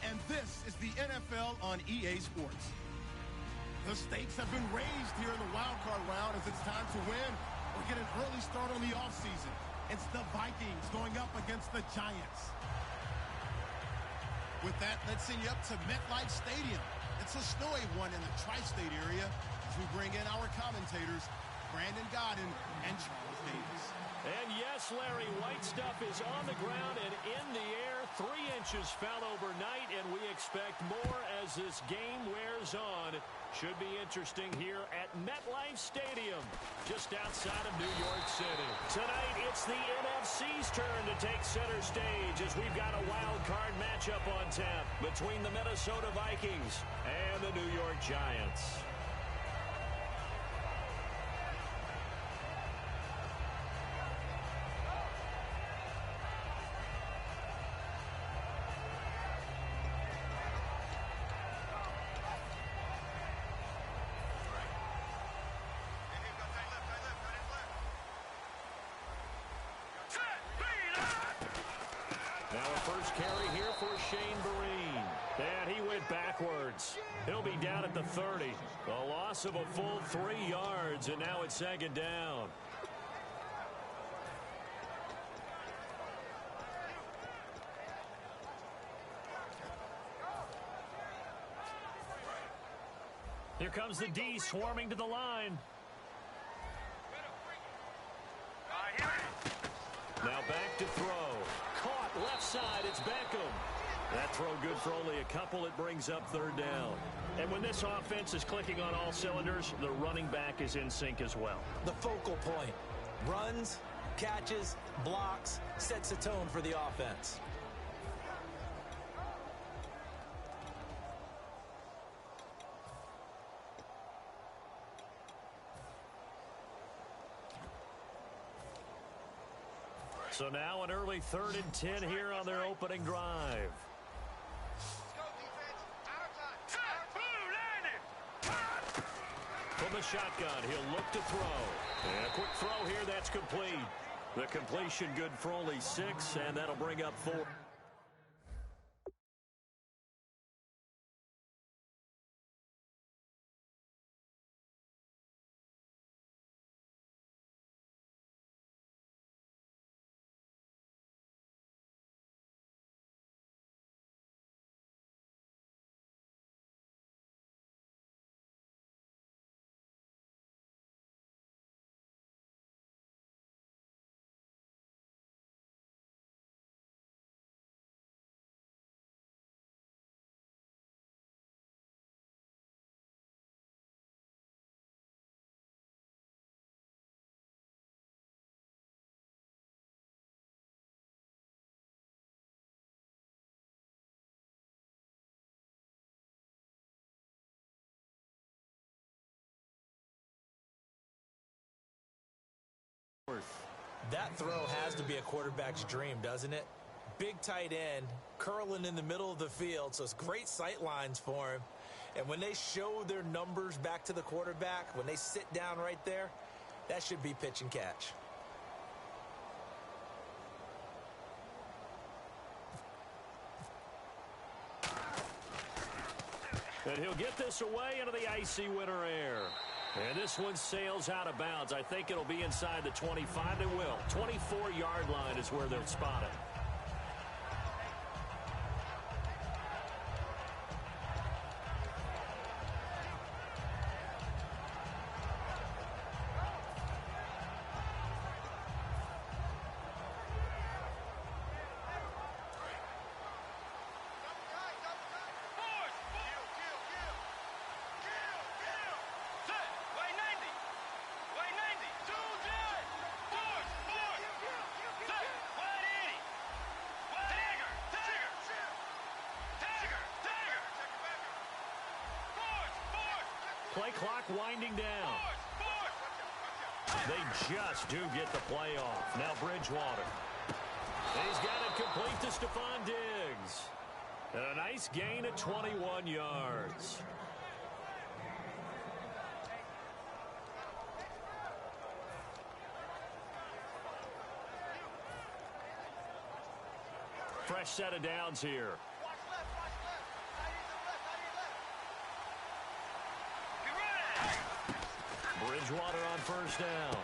and this is the NFL on EA Sports. The stakes have been raised here in the wild card round as it's time to win or get an early start on the offseason. It's the Vikings going up against the Giants. With that, let's send you up to MetLife Stadium. It's a snowy one in the tri-state area as we bring in our commentators, Brandon Godden and Charles Davis. And yes, Larry, white stuff is on the ground and in the air. 3 inches fell overnight, and we expect more as this game wears on. Should be interesting here at MetLife Stadium, just outside of New York City. Tonight, it's the NFC's turn to take center stage as we've got a wild card matchup on tap between the Minnesota Vikings and the New York Giants. Backwards. He'll be down at the 30. A loss of a full 3 yards, and now it's second down. Here comes the D swarming to the line. Now back to throw. Caught left side. It's Beckham. That throw good for only a couple. It brings up third down. And when this offense is clicking on all cylinders, the running back is in sync as well. The focal point. Runs, catches, blocks, sets a tone for the offense. So now an early 3rd and 10 here on their opening drive. From the shotgun, he'll look to throw. And a quick throw here, that's complete. The completion good for only 6, and that'll bring up 4. That throw has to be a quarterback's dream, doesn't it? Big tight end, curling in the middle of the field, so it's great sight lines for him. And when they show their numbers back to the quarterback, when they sit down right there, that should be pitch and catch. And he'll get this away into the icy winter air. And this one sails out of bounds. I think it'll be inside the 25. It will. 24-yard line is where they'll spot it. Play clock winding down. They just do get the play off. Now Bridgewater. He's got it complete to Stephon Diggs. And a nice gain at 21 yards. Fresh set of downs here. Bridgewater on first down.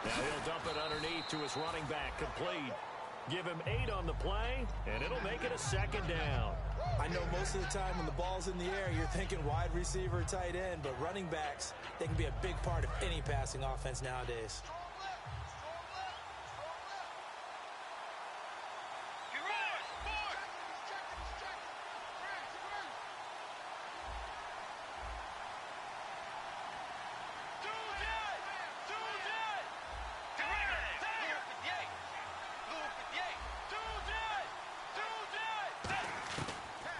Now he'll dump it underneath to his running back, complete. Give him 8 on the play, and it'll make it a second down. I know most of the time when the ball's in the air, you're thinking wide receiver, tight end, but running backs, they can be a big part of any passing offense nowadays.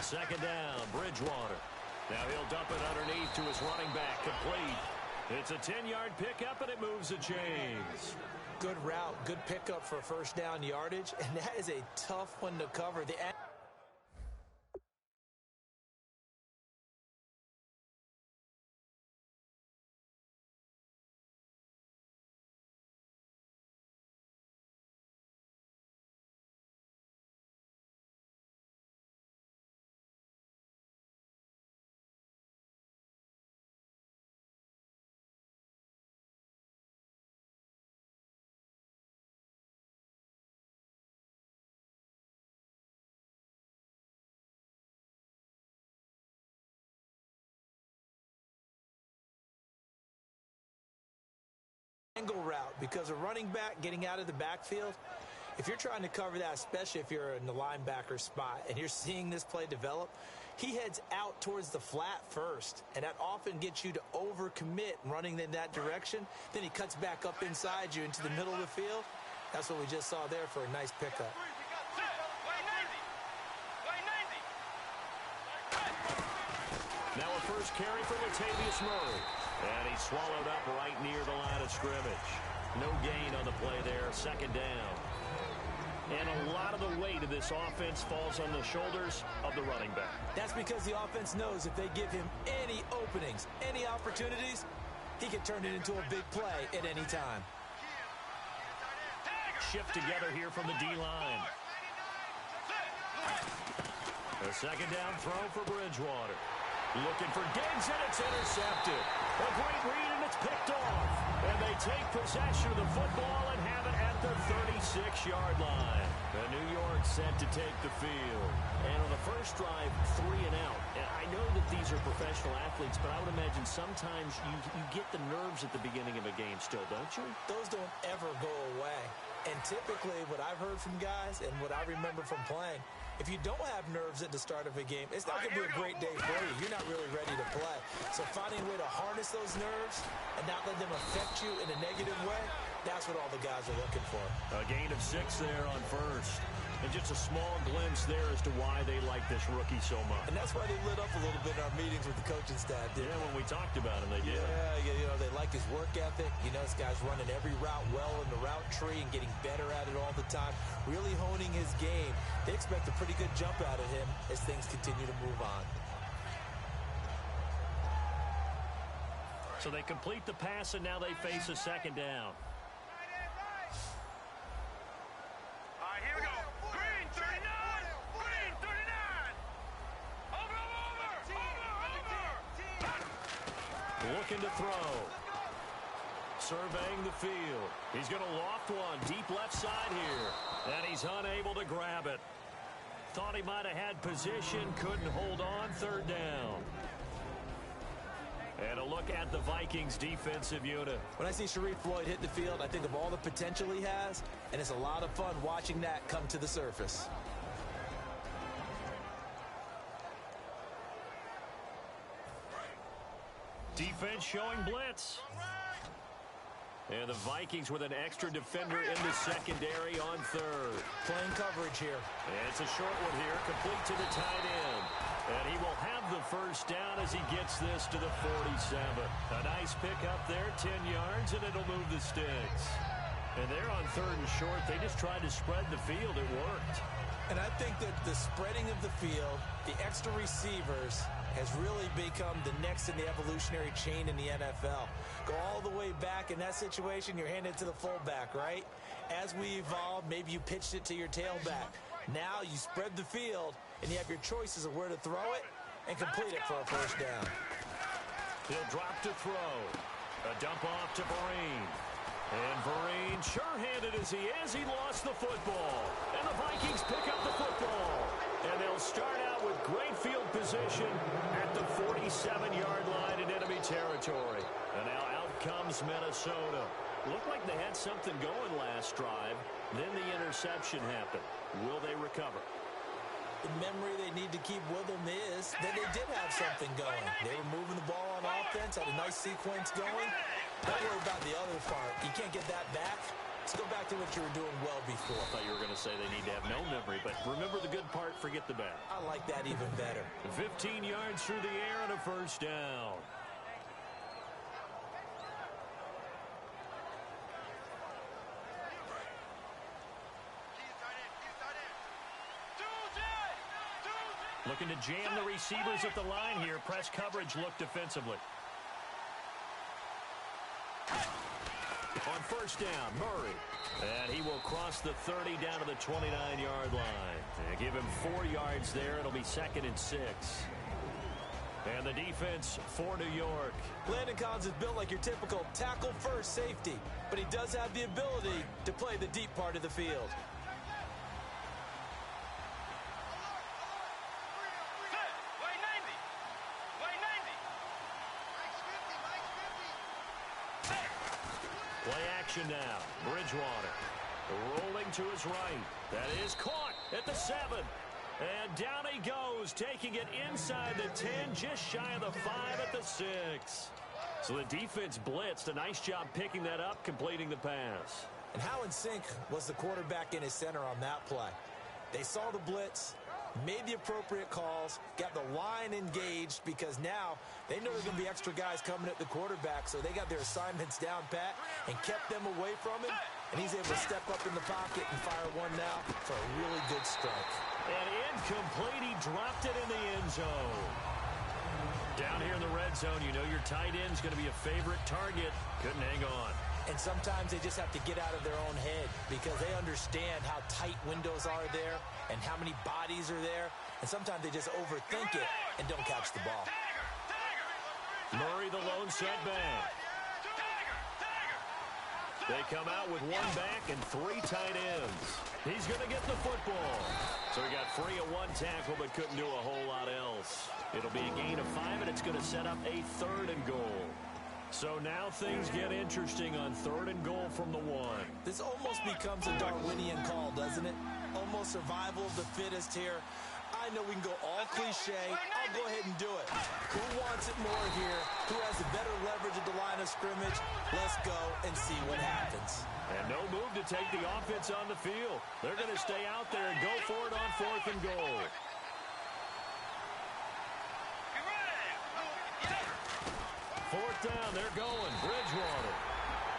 Second down, Bridgewater. Now he'll dump it underneath to his running back, complete. It's a 10-yard pickup, and it moves the chains. Good route, good pickup for first down yardage, and that is a tough one to cover. The angle route, because a running back getting out of the backfield, if you're trying to cover that, especially if you're in the linebacker spot and you're seeing this play develop, he heads out towards the flat first, and that often gets you to overcommit running in that direction. Then he cuts back up inside you into the middle of the field. That's what we just saw there for a nice pickup. Now a first carry for Latavius Murray. And he's swallowed up right near the line of scrimmage. No gain on the play there, second down. And a lot of the weight of this offense falls on the shoulders of the running back. That's because the offense knows if they give him any openings, any opportunities, he can turn it into a big play at any time. Shift together here from the D-line. A second down throw for Bridgewater. Looking for Diggs, and it's intercepted. A great read, and it's picked off. And they take possession of the football and have it at the 36-yard line. The New York set to take the field. And on the first drive, 3 and out. And I know that these are professional athletes, but I would imagine sometimes you get the nerves at the beginning of a game still, don't you? Those don't ever go away. And typically what I've heard from guys and what I remember from playing, if you don't have nerves at the start of a game, it's not going to be a great day for you. You're not really ready to play. So finding a way to harness those nerves and not let them affect you in a negative way, that's what all the guys are looking for. A gain of 6 there on first. And just a small glimpse there as to why they like this rookie so much. And that's why they lit up a little bit in our meetings with the coaching staff. Yeah, when we talked about him, they did. Yeah, you know, they like his work ethic. You know, this guy's running every route well in the route tree and getting better at it all the time, really honing his game. They expect a pretty good jump out of him as things continue to move on. So they complete the pass, and now they face a second down. Looking to throw. Surveying the field. He's going to loft one deep left side here. And he's unable to grab it. Thought he might have had position. Couldn't hold on. Third down. And a look at the Vikings defensive unit. When I see Sharif Floyd hit the field, I think of all the potential he has. And it's a lot of fun watching that come to the surface. Defense showing blitz. And the Vikings with an extra defender in the secondary on third. Playing coverage here. And it's a short one here, complete to the tight end. And he will have the first down as he gets this to the 47. A nice pickup there, 10 yards, and it'll move the sticks. And they're on third and short. They just tried to spread the field. It worked. And I think that the spreading of the field, the extra receivers, has really become the next in the evolutionary chain in the NFL. Go all the way back in that situation, you're handed to the fullback, right? As we evolve, maybe you pitched it to your tailback. Now you spread the field, and you have your choices of where to throw it and complete it for a first down. He'll drop to throw. A dump off to Vereen. And Vereen, sure-handed as he is, he lost the football. And the Vikings pick up the football. And they'll start out with great field position at the 47-yard line in enemy territory. And now out comes Minnesota. Looked like they had something going last drive. Then the interception happened. Will they recover? The memory they need to keep with them is that they did have something going. They were moving the ball on offense, had a nice sequence going. Don't worry about the other part. You can't get that back. Let's go back to what you were doing well before. I thought you were going to say they need to have no memory, but remember the good part, forget the bad. I like that even better. 15 yards through the air and a first down. Looking to jam the receivers at the line here. Press coverage look defensively. On first down, Murray. And he will cross the 30 down to the 29-yard line. And give him 4 yards there. It'll be 2nd and 6. And the defense for New York. Landon Collins is built like your typical tackle-first safety, but he does have the ability to play the deep part of the field. Play action now. Bridgewater rolling to his right. That is caught at the 7. And down he goes, taking it inside the 10, just shy of the 5 at the 6. So the defense blitzed. A nice job picking that up, completing the pass. And how in sync was the quarterback in his center on that play? They saw the blitz, made the appropriate calls, got the line engaged, because now they know there's going to be extra guys coming at the quarterback, so they got their assignments down pat and kept them away from him, and he's able to step up in the pocket and fire one now for a really good strike. And incomplete, he dropped it in the end zone. Down here in the red zone, you know your tight end's going to be a favorite target. Couldn't hang on. And sometimes they just have to get out of their own head because they understand how tight windows are there and how many bodies are there. And sometimes they just overthink it and don't catch the ball. Murray, the lone setback. They come out with 1 back and 3 tight ends. He's going to get the football. So he got free of 1 tackle but couldn't do a whole lot else. It'll be a gain of 5, and it's going to set up a 3rd and goal. So now things get interesting on 3rd and goal from the 1. This almost becomes a Darwinian call, doesn't it? Almost survival of the fittest here. I know we can go all cliche. I'll go ahead and do it. Who wants it more here? Who has the better leverage at the line of scrimmage? Let's go and see what happens. And no move to take the offense on the field. They're going to stay out there and go for it on 4th and goal. Fourth down, they're going. Bridgewater.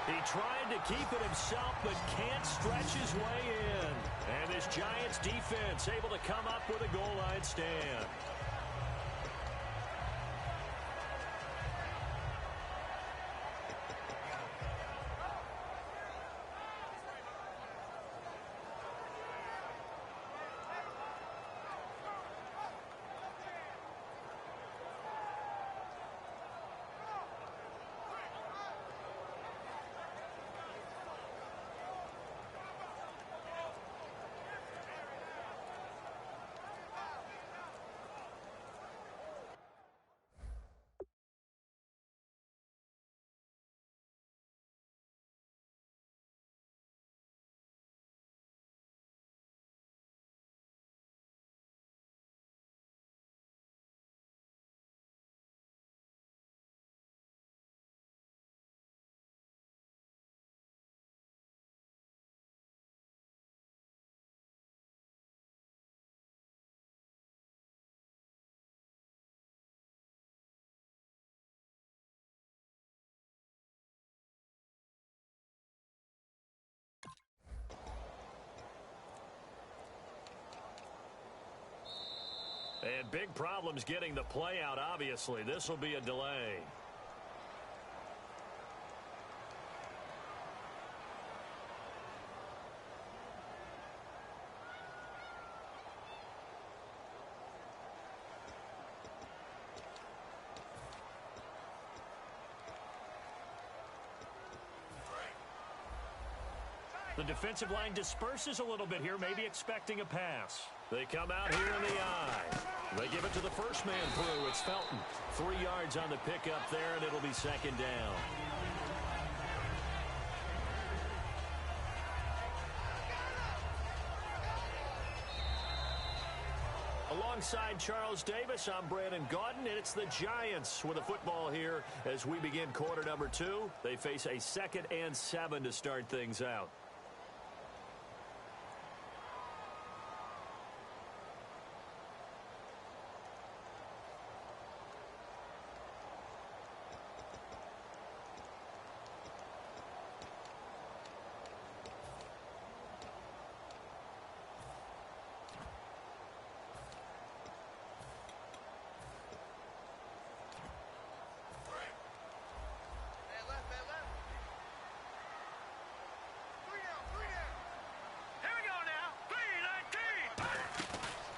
He tried to keep it himself, but can't stretch his way in. And this Giants defense able to come up with a goal line stand. And big problems getting the play out, obviously. This will be a delay. The defensive line disperses a little bit here, maybe expecting a pass. They come out here in the eye. They give it to the first man through. It's Felton. 3 yards on the pickup there, and it'll be second down. Alongside Charles Davis, I'm Brandon Gaudin, and it's the Giants with the football here as we begin quarter number 2. They face a 2nd and 7 to start things out.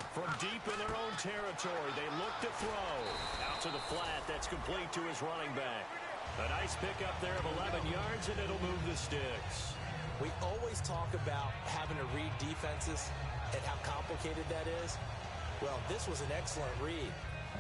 From deep in their own territory, they look to throw. Out to the flat, that's complete to his running back. A nice pickup there of 11 yards, and it'll move the sticks. We always talk about having to read defenses and how complicated that is. Well, this was an excellent read.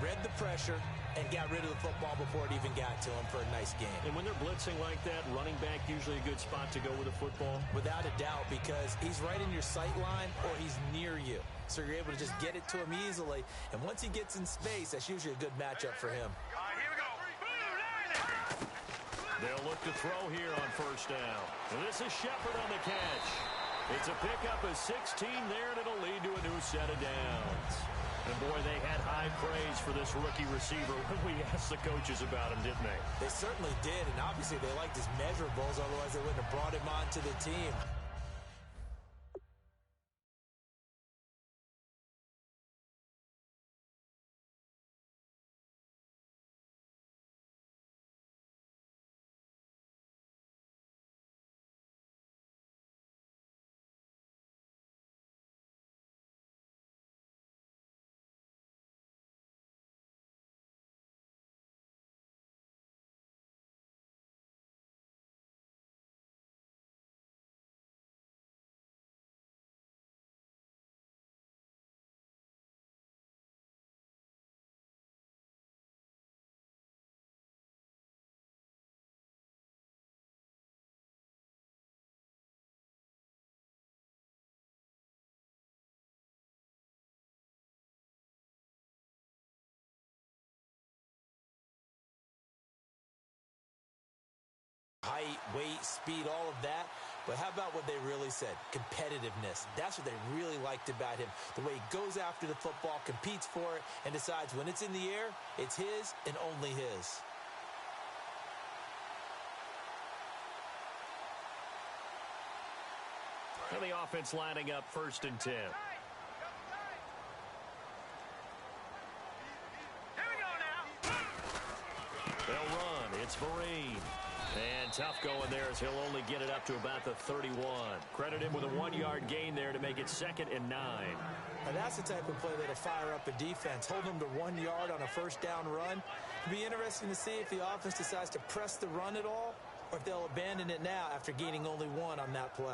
Read the pressure and got rid of the football before it even got to him for a nice game. And when they're blitzing like that, running back usually a good spot to go with the football? Without a doubt, because he's right in your sight line or he's near you. So you're able to just get it to him easily. And once he gets in space, that's usually a good matchup for him. They'll look to throw here on first down. And this is Shepard on the catch. It's a pickup of 16 there, and it'll lead to a new set of downs. And, boy, they had high praise for this rookie receiver when we asked the coaches about him, didn't they? They certainly did, and obviously they liked his measurables, otherwise they wouldn't have brought him onto the team. Height, weight, speed, all of that. But how about what they really said? Competitiveness. That's what they really liked about him. The way he goes after the football, competes for it, and decides when it's in the air, it's his and only his. And the offense lining up 1st and 10. They'll run. It's Vereen. And tough going there as he'll only get it up to about the 31. Credit him with a 1-yard gain there to make it 2nd and 9. Now that's the type of play that'll fire up a defense. Hold them to 1 yard on a first down run. It'll be interesting to see if the offense decides to press the run at all or if they'll abandon it now after gaining only 1 on that play.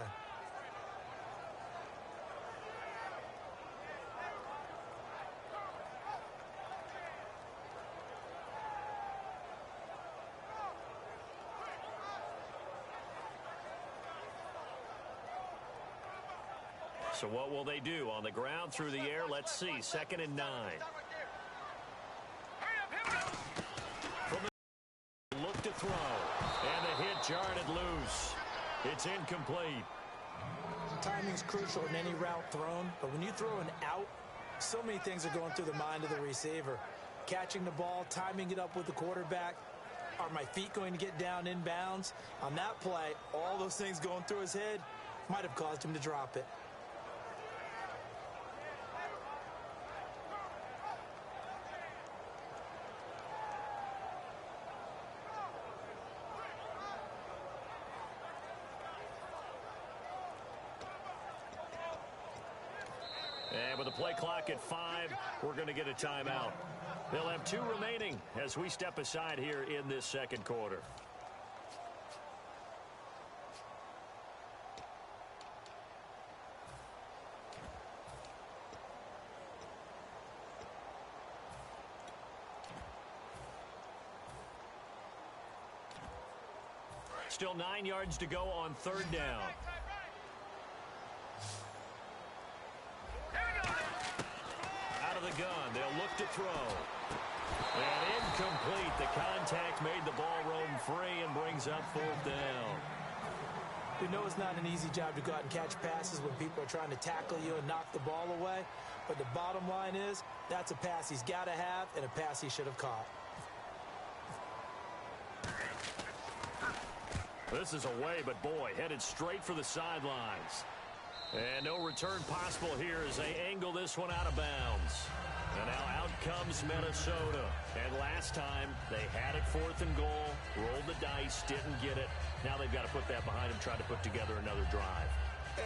So what will they do? On the ground, through the air, let's see. 2nd and 9. From the look to throw. And the hit jarred it loose. It's incomplete. Timing's crucial in any route thrown, but when you throw an out, so many things are going through the mind of the receiver. Catching the ball, timing it up with the quarterback. Are my feet going to get down in bounds? On that play, all those things going through his head might have caused him to drop it. And with the play clock at 5, we're going to get a timeout. They'll have 2 remaining as we step aside here in this 2nd quarter. Still 9 yards to go on third down. Out of the gun. They'll look to throw. And incomplete. The contact made the ball roam free and brings up fourth down. We know it's not an easy job to go out and catch passes when people are trying to tackle you and knock the ball away. But the bottom line is, that's a pass he's got to have and a pass he should have caught. This is away, but boy, headed straight for the sidelines. And no return possible here as they angle this one out of bounds. And now out comes Minnesota. And last time, they had it 4th and goal, rolled the dice, didn't get it. Now they've got to put that behind them, try to put together another drive.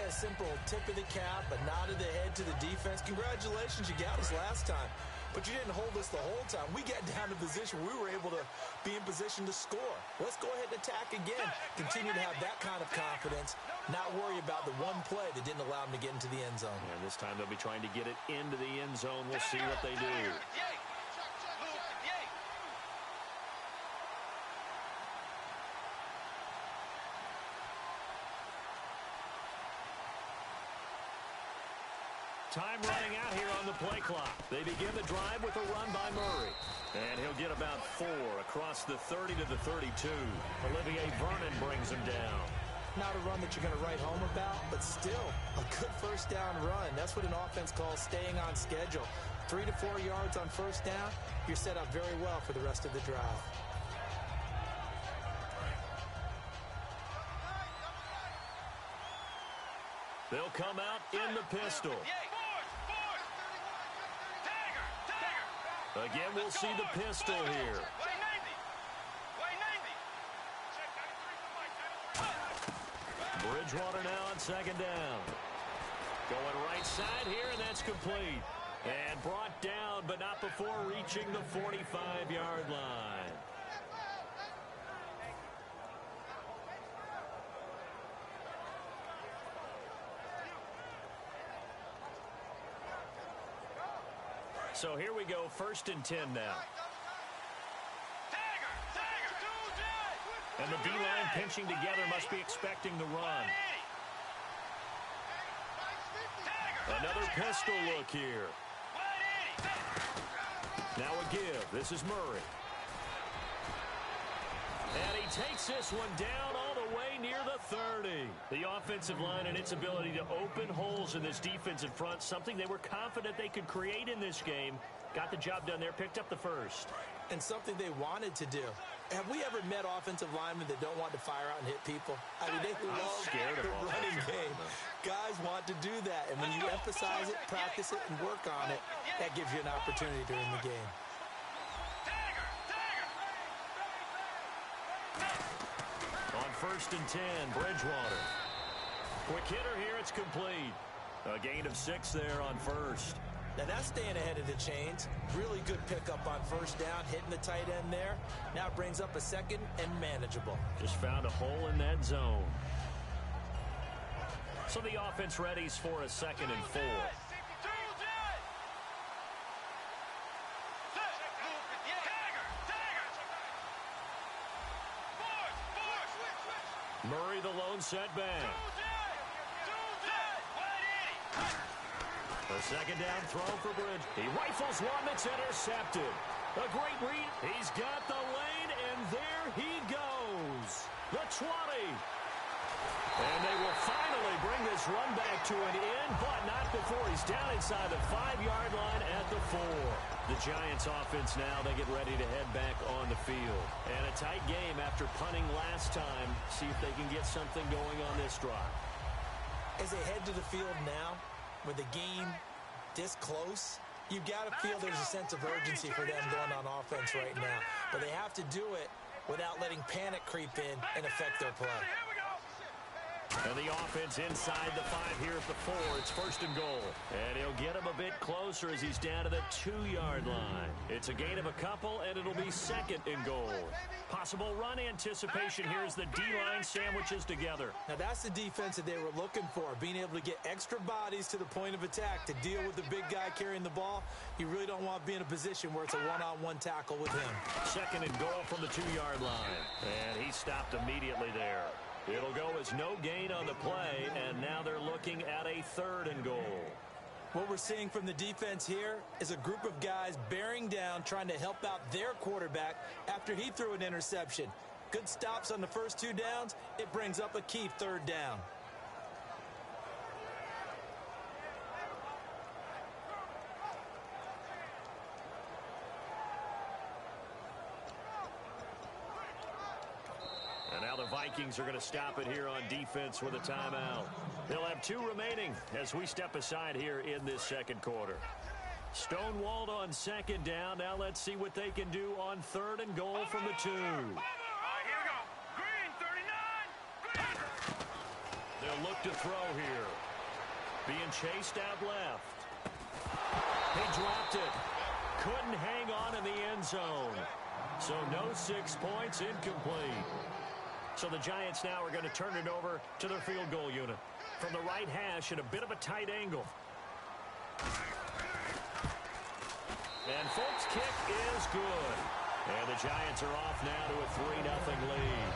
A simple tip of the cap, a nod of the head to the defense. Congratulations, you got us last time. But you didn't hold us the whole time. We got down to position. We were able to be in position to score. Let's go ahead and attack again. Continue to have that kind of confidence. Not worry about the one play that didn't allow them to get into the end zone. And this time they'll be trying to get it into the end zone. We'll see what they do. Time running out here on the play clock. They begin the drive with a run by Murray. And he'll get about 4 across the 30 to the 32. Olivier Vernon brings him down. Not a run that you're going to write home about, but still a good first down run. That's what an offense calls staying on schedule. 3 to 4 yards on first down, you're set up very well for the rest of the drive. They'll come out in the pistol. Again, we'll see the pistol here. Bridgewater now on second down. Going right side here, and that's complete. And brought down, but not before reaching the 45-yard line. So here we go, 1st and 10 now. And the D-line pinching together must be expecting the run. Another pistol look here. Now a give. This is Murray. And he takes this one down all the way near the 30. The offensive line and its ability to open holes in this defensive front, something they were confident they could create in this game. Got the job done there, picked up the first. And something they wanted to do. Have we ever met offensive linemen that don't want to fire out and hit people? I mean, they love the running game. Guys want to do that. And when you emphasize it, practice it, and work on it, that gives you an opportunity during the game. On 1st and 10, Bridgewater. Quick hitter here, it's complete. A gain of 6 there on first. Now that's staying ahead of the chains. Really good pickup on first down, hitting the tight end there. Now it brings up a 2nd and manageable. Just found a hole in that zone. So the offense readies for a 2nd and 4. Murray the lone setback. A 2nd down throw for Bridge. He rifles one that's intercepted. A great read. He's got the lane, and there he goes. The 20. And they will finally bring this run back to an end, but not before he's down inside the 5-yard line at the 4. The Giants offense now, they get ready to head back on the field. And a tight game after punting last time. See if they can get something going on this drive. As they head to the field now, with the game this close, you've got to feel there's a sense of urgency for them going on offense right now. But they have to do it without letting panic creep in and affect their play. And the offense inside the 5 here at the 4. It's first and goal. And he'll get him a bit closer as he's down to the 2-yard line. It's a gain of a couple, and it'll be second and goal. Possible run anticipation here as the D-line sandwiches together. Now that's the defense that they were looking for, being able to get extra bodies to the point of attack to deal with the big guy carrying the ball. You really don't want to be in a position where it's a one-on-one tackle with him. Second and goal from the 2-yard line. And he stopped immediately there. It'll go as no gain on the play, and now they're looking at a third and goal. What we're seeing from the defense here is a group of guys bearing down, trying to help out their quarterback after he threw an interception. Good stops on the first 2 downs. It brings up a key third down. And now the Vikings are going to stop it here on defense with a timeout. They'll have 2 remaining as we step aside here in this second quarter. Stonewalled on second down. Now let's see what they can do on third and goal from the 2. Here we go. Green, 39. Green. They'll look to throw here. Being chased out left. He dropped it. Couldn't hang on in the end zone. So no 6 points, incomplete. So the Giants now are going to turn it over to their field goal unit. From the right hash at a bit of a tight angle. And Folk's kick is good. And the Giants are off now to a 3-0 lead.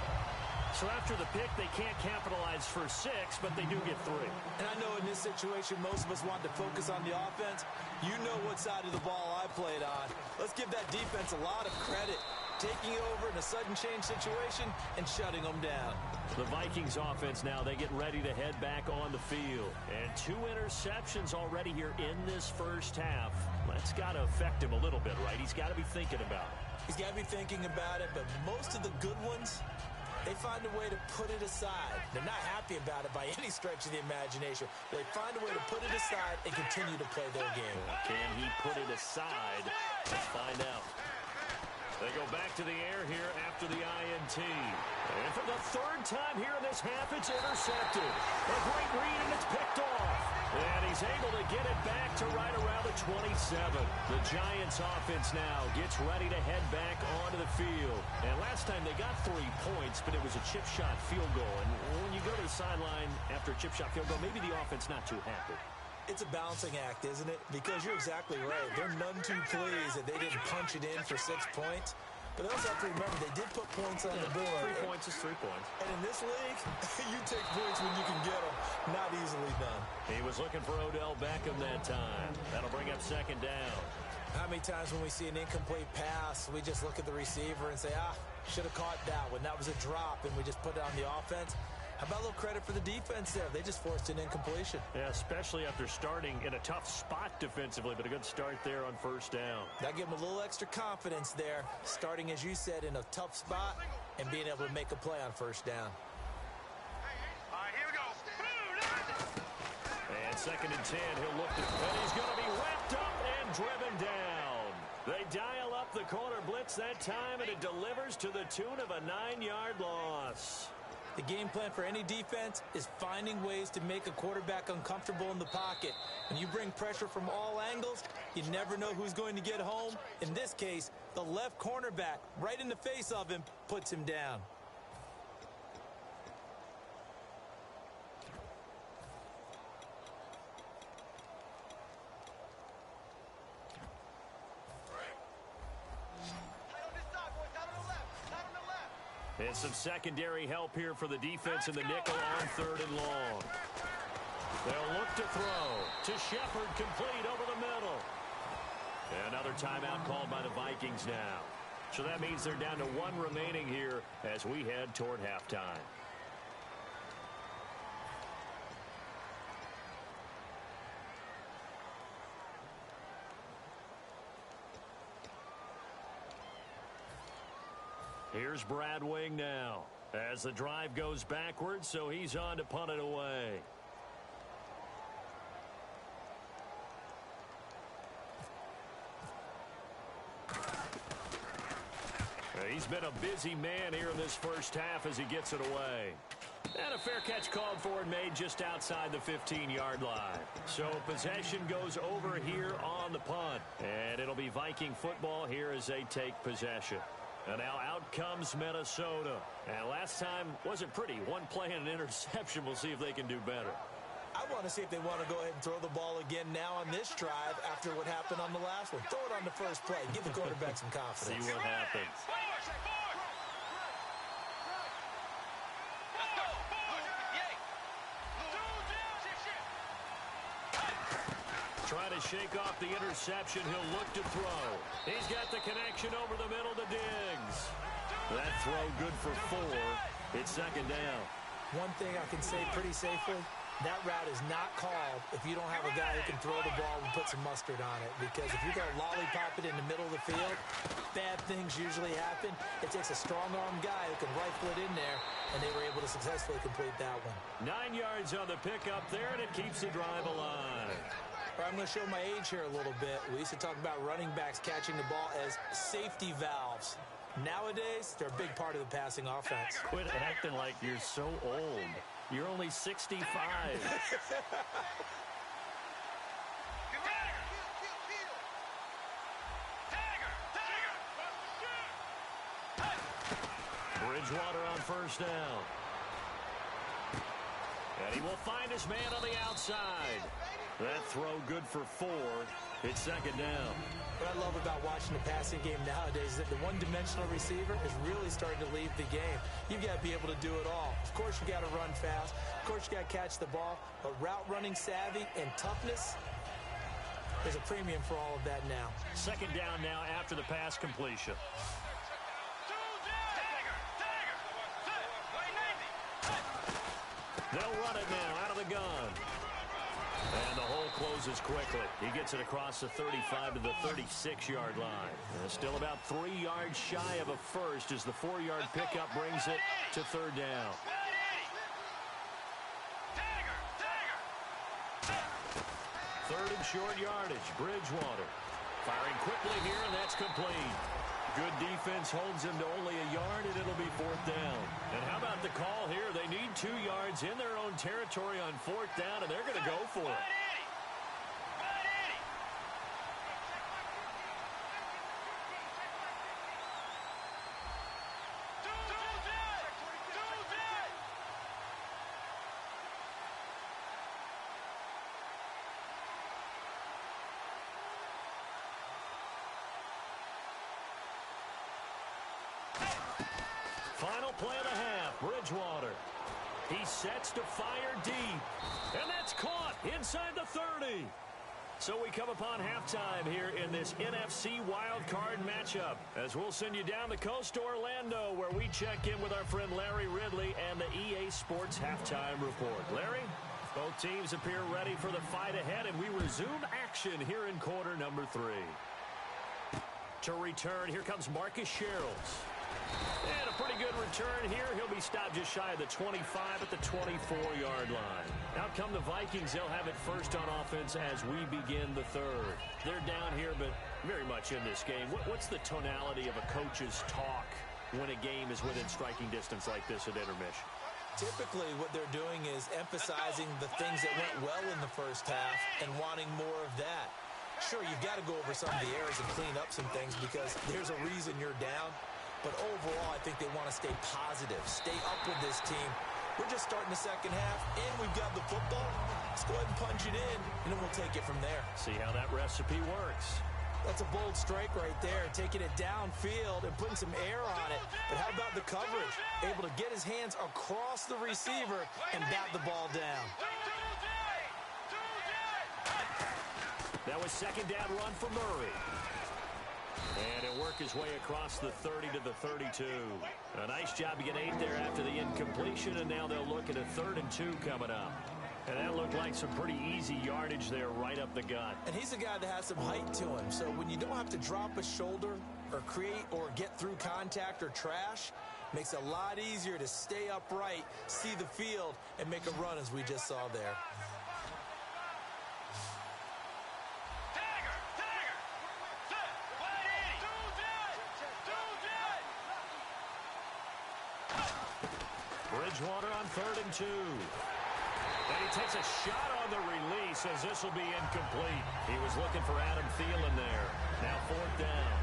So after the pick, they can't capitalize for 6, but they do get 3. And I know in this situation, most of us want to focus on the offense. You know what side of the ball I played on. Let's give that defense a lot of credit. Taking over in a sudden change situation and shutting them down. The Vikings offense now, they get ready to head back on the field. And 2 interceptions already here in this first half. That's got to affect him a little bit, right? He's got to be thinking about it. He's got to be thinking about it, but most of the good ones, they find a way to put it aside. They're not happy about it by any stretch of the imagination. They find a way to put it aside and continue to play their game. Can he put it aside? Let's find out. They go back to the air here after the INT. And for the 3rd time here in this half, it's intercepted. A great read, and it's picked off. And he's able to get it back to right around the 27. The Giants offense now gets ready to head back onto the field. And last time they got 3 points, but it was a chip shot field goal. And when you go to the sideline after a chip shot field goal, maybe the offense not too happy. It's a balancing act, isn't it? Because you're exactly right. They're none too pleased that they didn't punch it in for 6 points. But they also have to remember they did put points on the board. 3 points is 3 points. And in this league, you take points when you can get them. Not easily done. He was looking for Odell Beckham that time. That'll bring up second down. How many times when we see an incomplete pass, we just look at the receiver and say, should have caught that one. That was a drop, and we just put it on the offense. How about a little credit for the defense there? They just forced an incompletion. Yeah, especially after starting in a tough spot defensively, but a good start there on first down. That gave them a little extra confidence there, starting, as you said, in a tough spot and being able to make a play on first down. Here we go. And second and 10, he'll look to, and he's going to be wrapped up and driven down. They dial up the corner blitz that time, and it delivers to the tune of a 9-yard loss. The game plan for any defense is finding ways to make a quarterback uncomfortable in the pocket. When you bring pressure from all angles, you never know who's going to get home. In this case, the left cornerback, right in the face of him, puts him down. And some secondary help here for the defense in the nickel on third and long. They'll look to throw to Shepard, complete over the middle. Another timeout called by the Vikings now. So that means they're down to 1 remaining here as we head toward halftime. Here's Brad Wing now as the drive goes backwards, so he's on to punt it away. He's been a busy man here in this first half as he gets it away. And a fair catch called for and made just outside the 15-yard line. So possession goes over here on the punt. And it'll be Viking football here as they take possession. And now out comes Minnesota. And last time wasn't pretty. One play and an interception. We'll see if they can do better. I want to see if they want to go ahead and throw the ball again now on this drive after what happened on the last one. Throw it on the first play. Give the quarterback some confidence. See what happens. Trying to shake off the interception. He'll look to throw. He's got the connection over the middle to Diggs. That throw good for 4. It's second down. One thing I can say pretty safely, that route is not called if you don't have a guy who can throw the ball and put some mustard on it. Because if you're going to lollipop it in the middle of the field, bad things usually happen. It takes a strong-arm guy who can rifle it in there, and they were able to successfully complete that one. 9 yards on the pickup there, and it keeps the drive alive. I'm going to show my age here a little bit. We used to talk about running backs catching the ball as safety valves. Nowadays, they're a big part of the passing offense. Quit acting like you're so old. You're only 65. Bridgewater on first down. And he will find his man on the outside. That throw good for 4. It's second down. What I love about watching the passing game nowadays is that the one-dimensional receiver is really starting to leave the game. You've got to be able to do it all. Of course, you got to run fast. Of course, you got to catch the ball. But route running savvy and toughness, there's a premium for all of that now. Second down now after the pass completion. They'll run it now out of the gun. And the hole closes quickly. He gets it across the 35 to the 36-yard line. And still about 3 yards shy of a first as the 4-yard pickup brings it to third down. Third and short yardage. Bridgewater firing quickly here, and that's complete. Good defense holds him to only a yard, and it'll be fourth down. And how about the call here? They need 2 yards in their own territory on fourth down, and they're going to go for it. Final play of the half. Bridgewater. He sets to fire deep. And that's caught inside the 30. So we come upon halftime here in this NFC wildcard matchup, as we'll send you down the coast to Orlando, where we check in with our friend Larry Ridley and the EA Sports Halftime Report. Larry, both teams appear ready for the fight ahead, and we resume action here in quarter number 3. To return, here comes Marcus Sherrills. And a pretty good return here. He'll be stopped just shy of the 25 at the 24-yard line. Out come the Vikings. They'll have it first on offense as we begin the third. They're down here, but very much in this game. What's the tonality of a coach's talk when a game is within striking distance like this at intermission? Typically, what they're doing is emphasizing the things that went well in the first half and wanting more of that. Sure, you've got to go over some of the errors and clean up some things because there's a reason you're down. But overall, I think they want to stay positive, stay up with this team. We're just starting the second half, and we've got the football. Let's go ahead and punch it in, and then we'll take it from there. See how that recipe works. That's a bold strike right there, taking it downfield and putting some air on it. But how about the coverage? Able to get his hands across the receiver and bat the ball down. That was second down run for Murray. And he'll work his way across the 30 to the 32. A nice job to get 8 there after the incompletion, and now they'll look at a 3rd and 2 coming up. And that looked like some pretty easy yardage there right up the gut. And he's a guy that has some height to him, so when you don't have to drop a shoulder or create or get through contact or trash, makes it a lot easier to stay upright, see the field, and make a run as we just saw there. Bridgewater on 3rd and 2. And he takes a shot on the release as this will be incomplete. He was looking for Adam Thielen there. Now 4th down.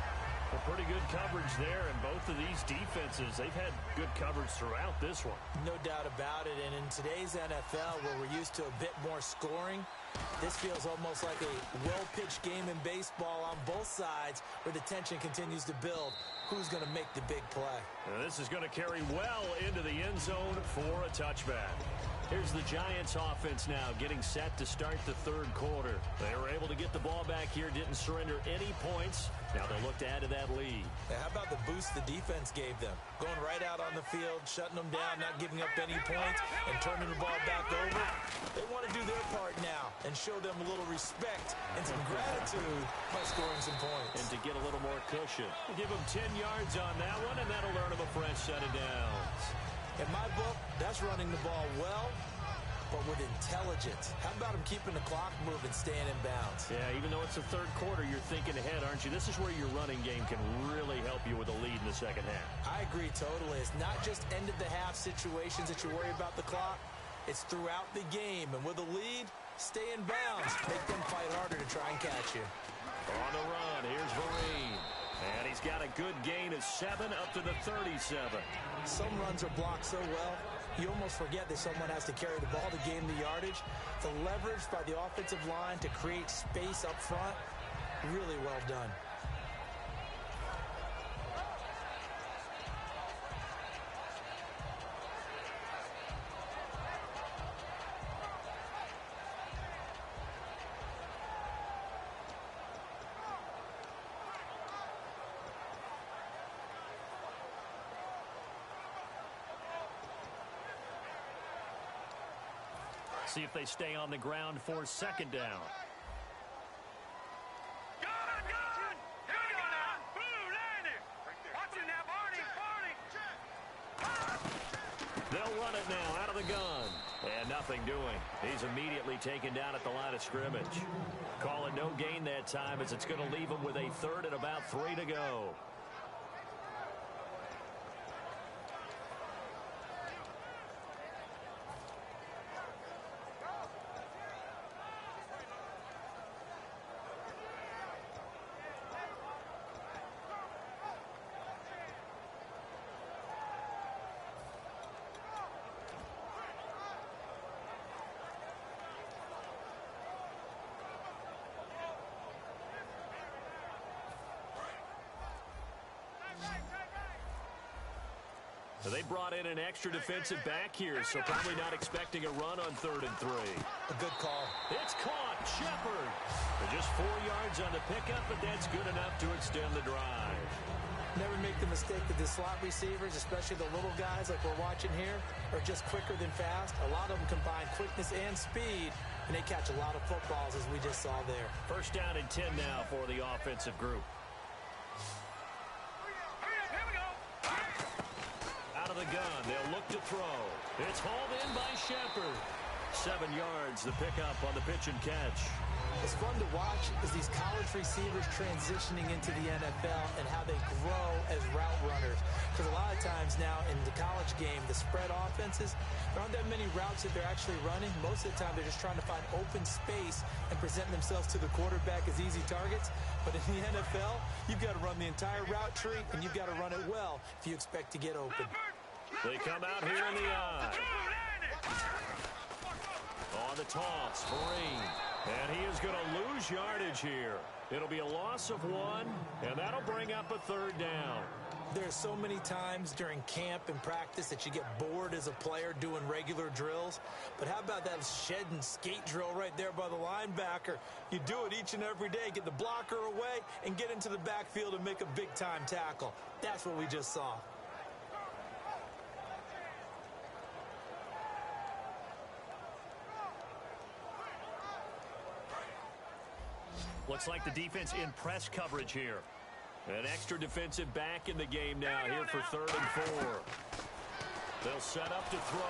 Well, pretty good coverage there, and both of these defenses, they've had good coverage throughout this one. No doubt about it, and in today's NFL, where we're used to a bit more scoring, this feels almost like a well-pitched game in baseball on both sides where the tension continues to build. Who's going to make the big play? Now, this is going to carry well into the end zone for a touchback. Here's the Giants offense now getting set to start the 3rd quarter. They were able to get the ball back here, didn't surrender any points. Now they'll look to add to that lead. Now, how about the boost the defense gave them? Going right out on the field, shutting them down, not giving up any points, and turning the ball back over. They want to do their part now and show them a little respect and some gratitude by scoring some points. And to get a little more cushion. We'll give them 10 yards on that one, and that'll earn them a fresh set of downs. In my book, that's running the ball well, but with intelligence. How about him keeping the clock moving, staying in bounds? Yeah, even though it's the 3rd quarter, you're thinking ahead, aren't you? This is where your running game can really help you with a lead in the 2nd half. I agree totally. It's not just end-of-the-half situations that you worry about the clock. It's throughout the game. And with a lead, stay in bounds. Make them fight harder to try and catch you. On the run, here's Vereen. And he's got a good gain of 7 up to the 37. Some runs are blocked so well, you almost forget that someone has to carry the ball to gain the yardage. The leverage by the offensive line to create space up front, really well done. See if they stay on the ground for 2nd down. Gun! Here we go now. Blue, landing. Watching now, Barney. They'll run it now out of the gun. And nothing doing. He's immediately taken down at the line of scrimmage. Calling no gain that time as it's going to leave him with a 3rd and about 3 to go. They brought in an extra defensive back here, so probably not expecting a run on 3rd and 3. A good call. It's caught. Shepard. Just 4 yards on the pickup, but that's good enough to extend the drive. Never make the mistake that the slot receivers, especially the little guys like we're watching here, are just quicker than fast. A lot of them combine quickness and speed, and they catch a lot of footballs, as we just saw there. 1st down and 10 now for the offensive group. Out of the gun, they'll look to throw. It's hauled in by Shepard. 7 yards, the pickup on the pitch and catch. What's fun to watch is these college receivers transitioning into the NFL and how they grow as route runners. Because a lot of times now in the college game, the spread offenses, there aren't that many routes that they're actually running. Most of the time, they're just trying to find open space and present themselves to the quarterback as easy targets. But in the NFL, you've got to run the entire route tree, and you've got to run it well if you expect to get open. They come out here in the eye. On the toss, Vereen. And he is going to lose yardage here. It'll be a loss of 1, and that'll bring up a 3rd down. There's so many times during camp and practice that you get bored as a player doing regular drills. But how about that shed and skate drill right there by the linebacker? You do it each and every day. Get the blocker away and get into the backfield and make a big-time tackle. That's what we just saw. Looks like the defense in press coverage here. An extra defensive back in the game now here for 3rd and 4. They'll set up to throw.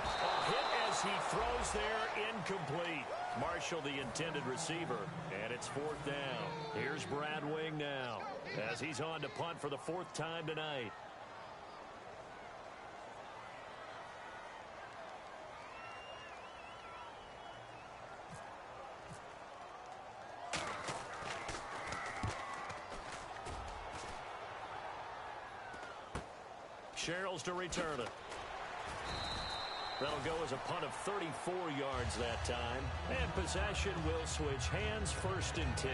A hit as he throws there, incomplete. Marshall, the intended receiver, and it's 4th down. Here's Brad Wing now as he's on to punt for the 4th time tonight. Sherrills to return it. That'll go as a punt of 34 yards that time. And possession will switch hands, 1st and 10.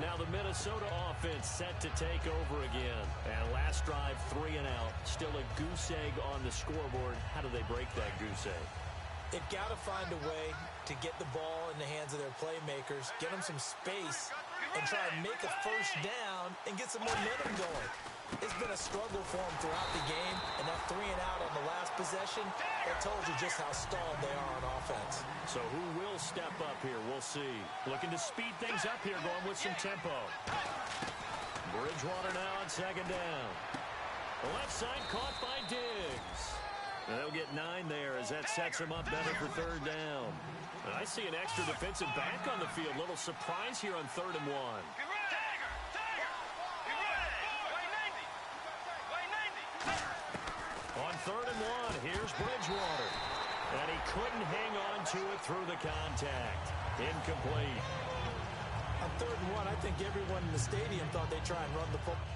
Now the Minnesota offense set to take over again. And last drive, 3 and out. Still a goose egg on the scoreboard. How do they break that goose egg? They've got to find a way to get the ball in the hands of their playmakers, get them some space, and try and make a first down and get some momentum going. It's been a struggle for them throughout the game, and that 3 and out on the last possession, that told you just how stalled they are on offense. So who will step up here? We'll see. Looking to speed things up here, going with some tempo. Bridgewater now on 2nd down. The left side caught by Diggs. And they'll get 9 there as that sets him up better for 3rd down. And I see an extra defensive back on the field. Little surprise here on 3rd and 1. On 3rd and 1, here's Bridgewater. And he couldn't hang on to it through the contact. Incomplete. On 3rd and 1, I think everyone in the stadium thought they'd try and run the football.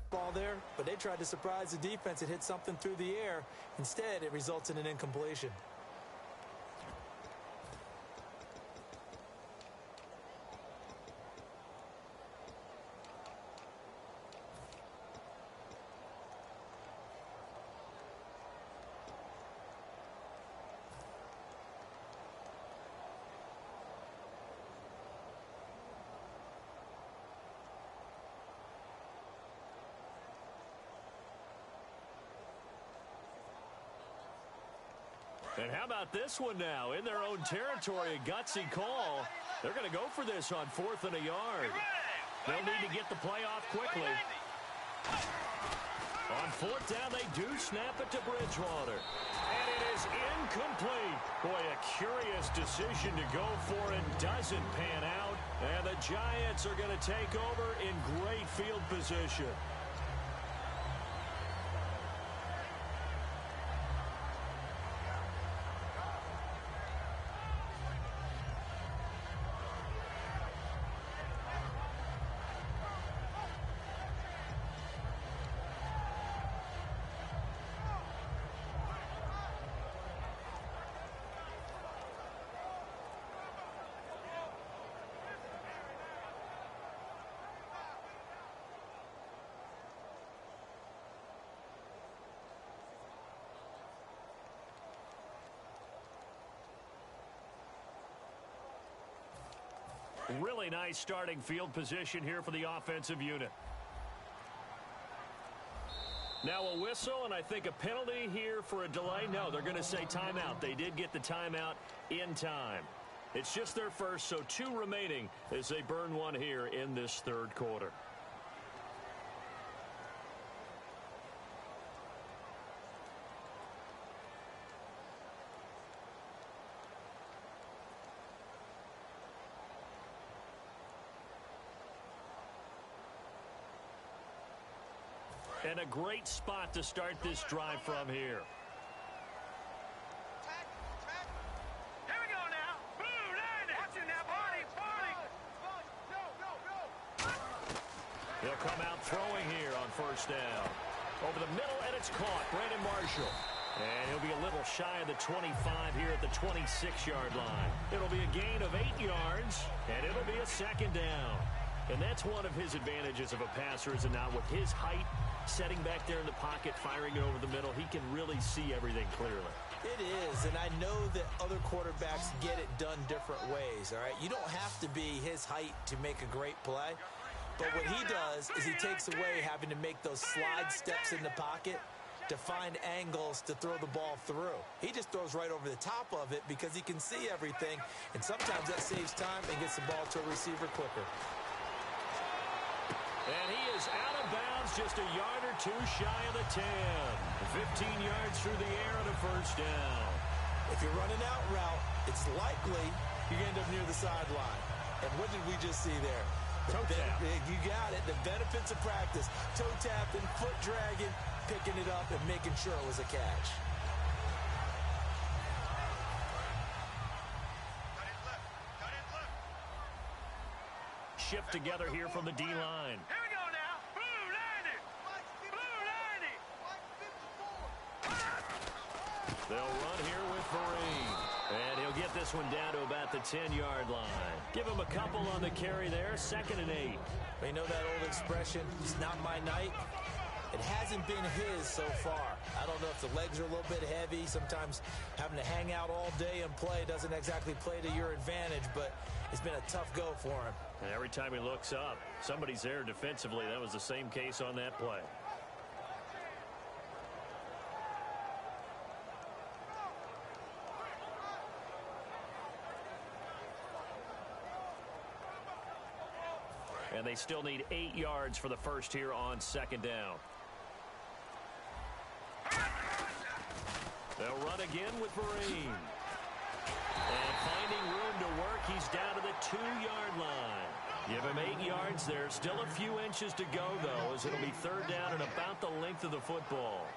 Ball there, but they tried to surprise the defense. It hit something through the air. Instead, it results in an incompletion. And how about this one now? In their own territory, a gutsy call. They're going to go for this on 4th and a yard. They'll need to get the play off quickly. On 4th down, they do snap it to Bridgewater. And it is incomplete. Boy, a curious decision to go for it. Doesn't pan out. And the Giants are going to take over in great field position. Really nice starting field position here for the offensive unit. Now a whistle, and I think a penalty here for a delay. No, they're going to say timeout. They did get the timeout in time. It's just their first, so 2 remaining as they burn one here in this 3rd quarter. And a great spot to start this drive from here. Here we go now. Boom, land it. Watch it now, Barney. They'll come out throwing here on 1st down. Over the middle, and it's caught. Brandon Marshall. And he'll be a little shy of the 25 here at the 26-yard line. It'll be a gain of 8 yards, and it'll be a second down. And that's one of his advantages of a passer, is it not? With his height, setting back there in the pocket, firing it over the middle, he can really see everything clearly. It is, and I know that other quarterbacks get it done different ways, all right? You don't have to be his height to make a great play, but what he does is he takes away having to make those slide steps in the pocket to find angles to throw the ball through. He just throws right over the top of it because he can see everything, and sometimes that saves time and gets the ball to a receiver quicker. And he is out of bounds, just a yard or two shy of the 10. 15 yards through the air and a first down. If you're running out route, it's likely you're going to end up near the sideline. And what did we just see there? Toe tap. You got it. The benefits of practice. Toe tapping, foot dragging, picking it up, and making sure it was a catch. Shift together here from the D-line. Here we go now. Blue 90. Blue 90. They'll run here with Warroom. And he'll get this one down to about the 10-yard line. Give him a couple on the carry there. 2nd and 8. You know that old expression, it's not my night? It hasn't been his so far. I don't know if the legs are a little bit heavy. Sometimes having to hang out all day and play doesn't exactly play to your advantage, but it's been a tough go for him. And every time he looks up, somebody's there defensively. That was the same case on that play. And they still need 8 yards for the first here on 2nd down. They'll run again with Warroom. And finding room to work, he's down to the 2-yard line. Give him 8 yards there. Still a few inches to go, though, as it'll be 3rd down and about the length of the football.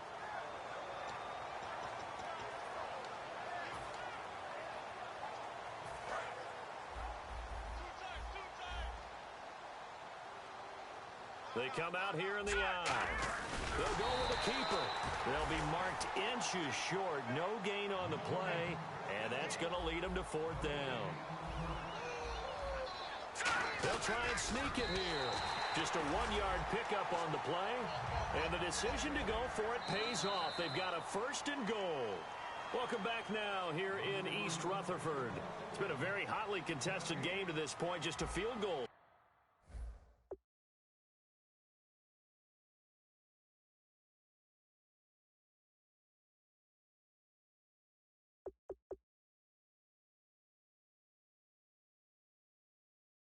They come out here in the eye. They'll go with the keeper. They'll be marked inches short. No gain on the play, and that's going to lead them to 4th down. They'll try and sneak it here. Just a 1-yard pickup on the play, and the decision to go for it pays off. They've got a 1st and goal. Welcome back now here in East Rutherford. It's been a very hotly contested game to this point, just a field goal.